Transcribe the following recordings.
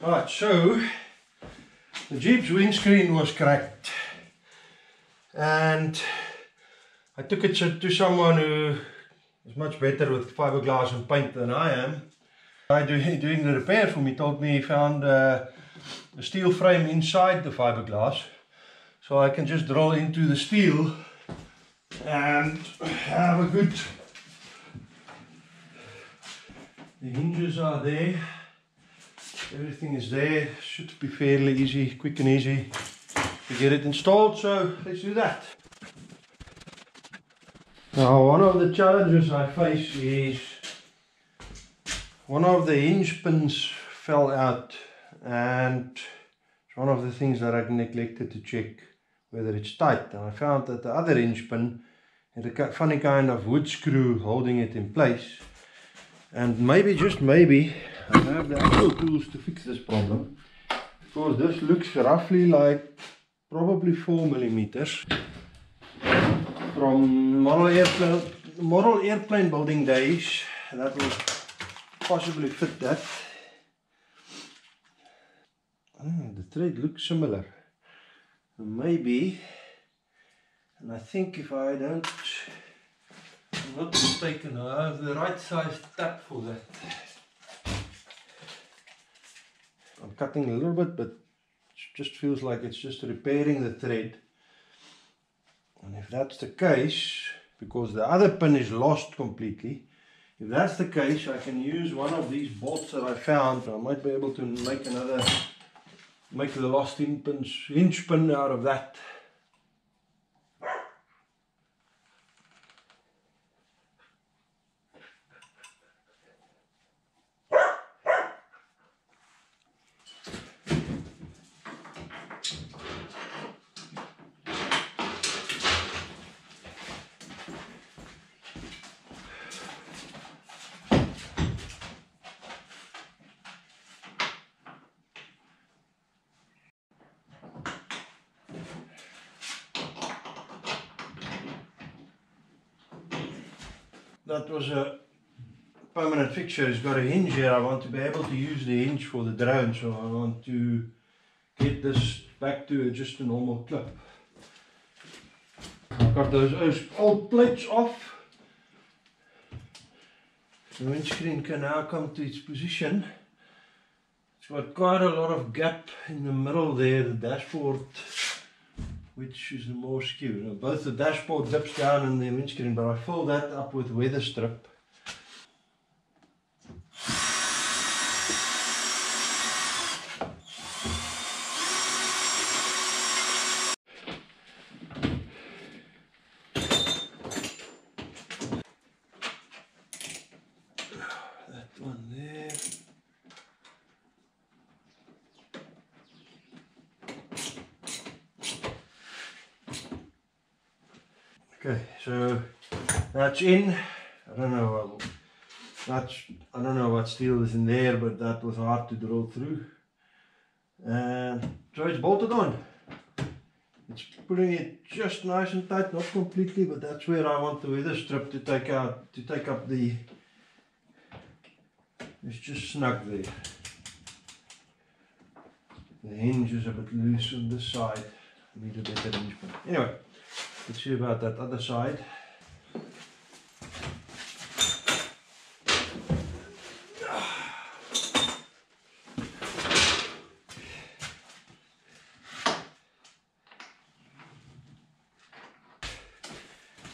Right, so the Jeep's windscreen was cracked, and I took it to someone who is much better with fiberglass and paint than I am. The guy doing the repair for me told me he found a steel frame inside the fiberglass, so I can just drill into the steel and have a good... The hinges are there, everything is there, should be fairly easy, quick and easy to get it installed, so let's do that. Now, one of the challenges I face is one of the hinge pins fell out, and it's one of the things that I neglected to check whether it's tight, and I found that the other hinge pin had a funny kind of wood screw holding it in place. And maybe, just maybe, I have the actual tools to fix this problem, because this looks roughly like probably 4 millimeters from model airplane building days. That will possibly fit that. The thread looks similar, maybe, and I think if I don't... I'm not mistaken, I have the right size tap for that. I'm cutting a little bit, but it just feels like it's just repairing the thread. And if that's the case, because the other pin is lost completely, if that's the case, I can use one of these bolts that I found. I might be able to make the lost hinge pin out of that. That was a permanent fixture. It's got a hinge here. I want to be able to use the hinge for the drone, so I want to get this back to just a normal clip. I've got those old plates off. The windscreen can now come to its position. It's got quite a lot of gap in the middle there, the dashboard, which is the more skew. Both the dashboard dips down and the windscreen, but I fill that up with weather strip. That one there. Okay, so that's in. I don't know what steel is in there, but that was hard to drill through. And so it's bolted on. It's putting it just nice and tight, not completely, but that's where I want the weather strip to take up the... It's just snug there. The hinge is a bit loose on this side. I need a better hinge pin. Anyway. Let's see about that other side.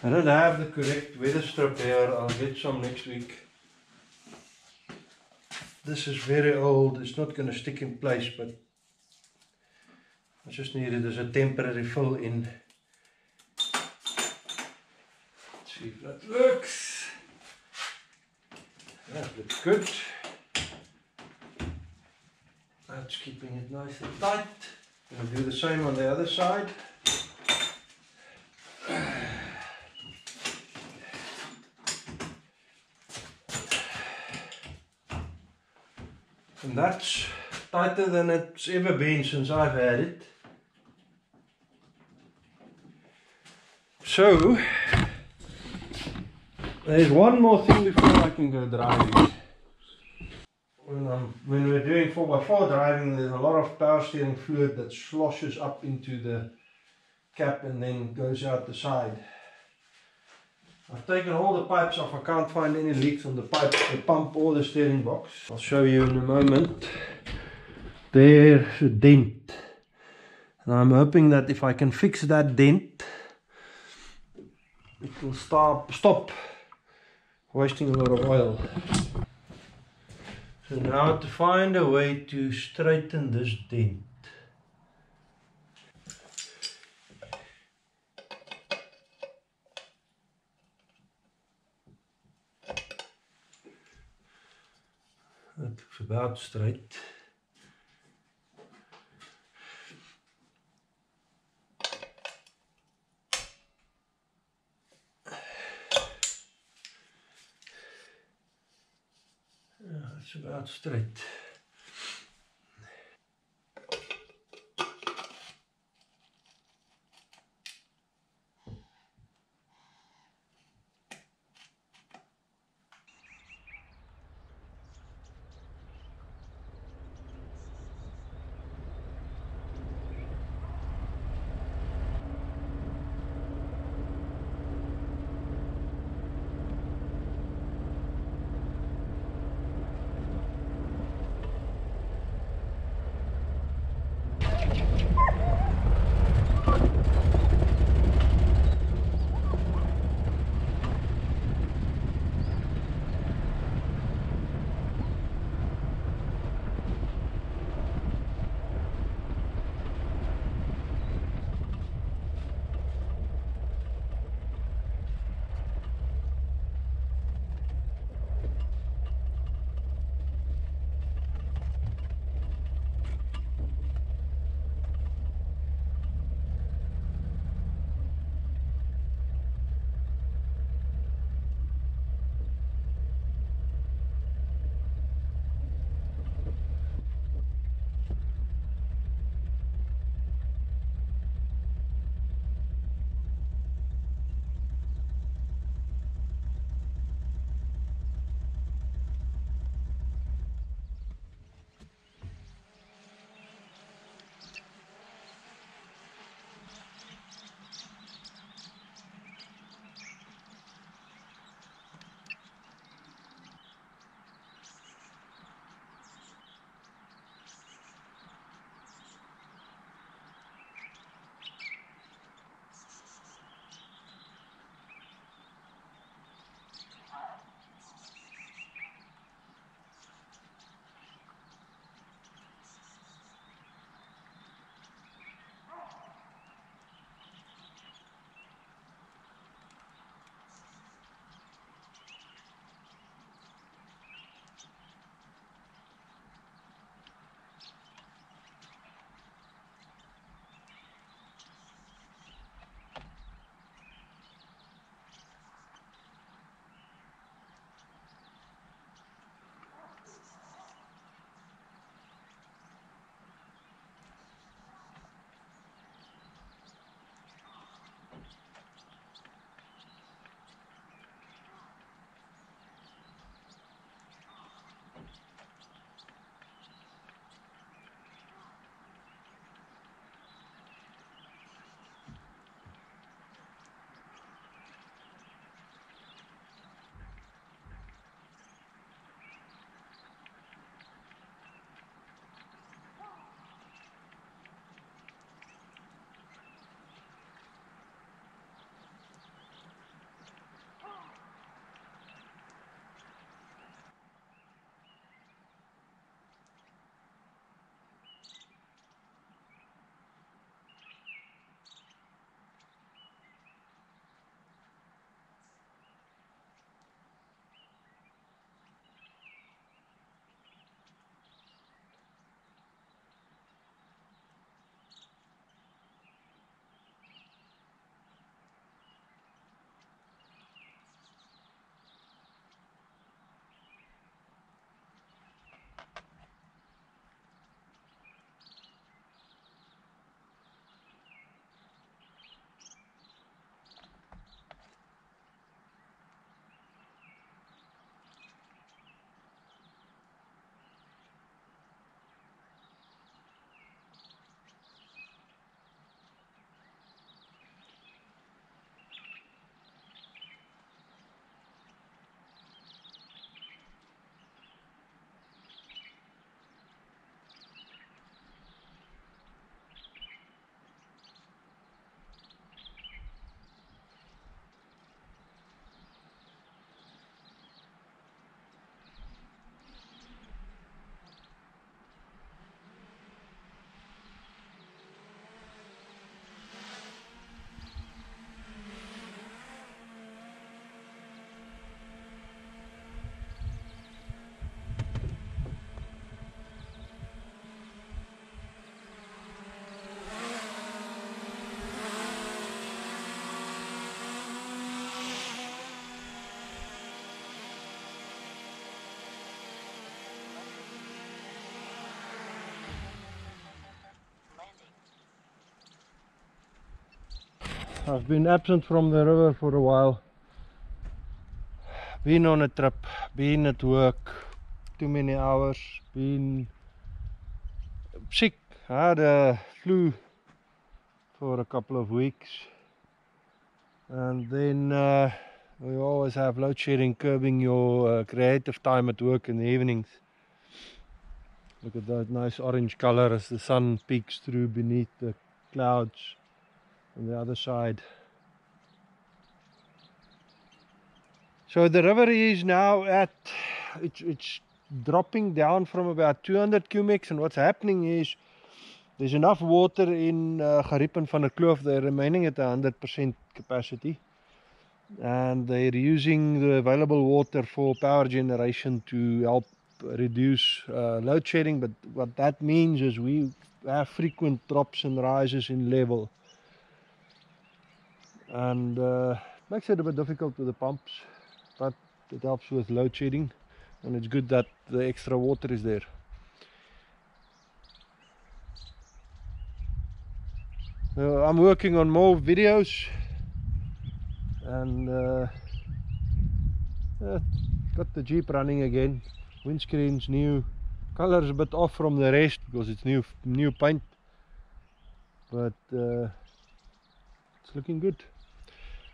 I don't have the correct weather strip here. I'll get some next week. This is very old. It's not going to stick in place, but I just need it as a temporary fill in. See if that works. That looks good. That's keeping it nice and tight. I'm going to do the same on the other side. And that's tighter than it's ever been since I've had it. So there's one more thing before I can go driving. when we're doing 4x4 driving, there's a lot of power steering fluid that sloshes up into the cap and then goes out the side. I've taken all the pipes off. I can't find any leaks on the pipes, the pump or the steering box. I'll show you in a moment. There's a dent. And I'm hoping that if I can fix that dent, it will stop wasting a lot of oil. So now to find a way to straighten this dent. That looks about straight. Yeah, it's about straight. I've been absent from the river for a while. Been on a trip, been at work, too many hours, been sick. I had a flu for a couple of weeks. And then we always have load shedding curbing your creative time at work in the evenings. Look at that nice orange color as the sun peeks through beneath the clouds on the other side. So the river is now at, it's dropping down from about 200 cubics, and what's happening is there's enough water in Gariep and Van der Kloof. They're remaining at 100% capacity, and they're using the available water for power generation to help reduce load shedding. But what that means is we have frequent drops and rises in level, and makes it a bit difficult with the pumps, but it helps with load shedding, and it's good that the extra water is there. I'm working on more videos, and got the Jeep running again. Windscreen's new, color's a bit off from the rest because it's new paint, but it's looking good,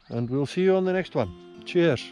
and we'll see you on the next one. Cheers.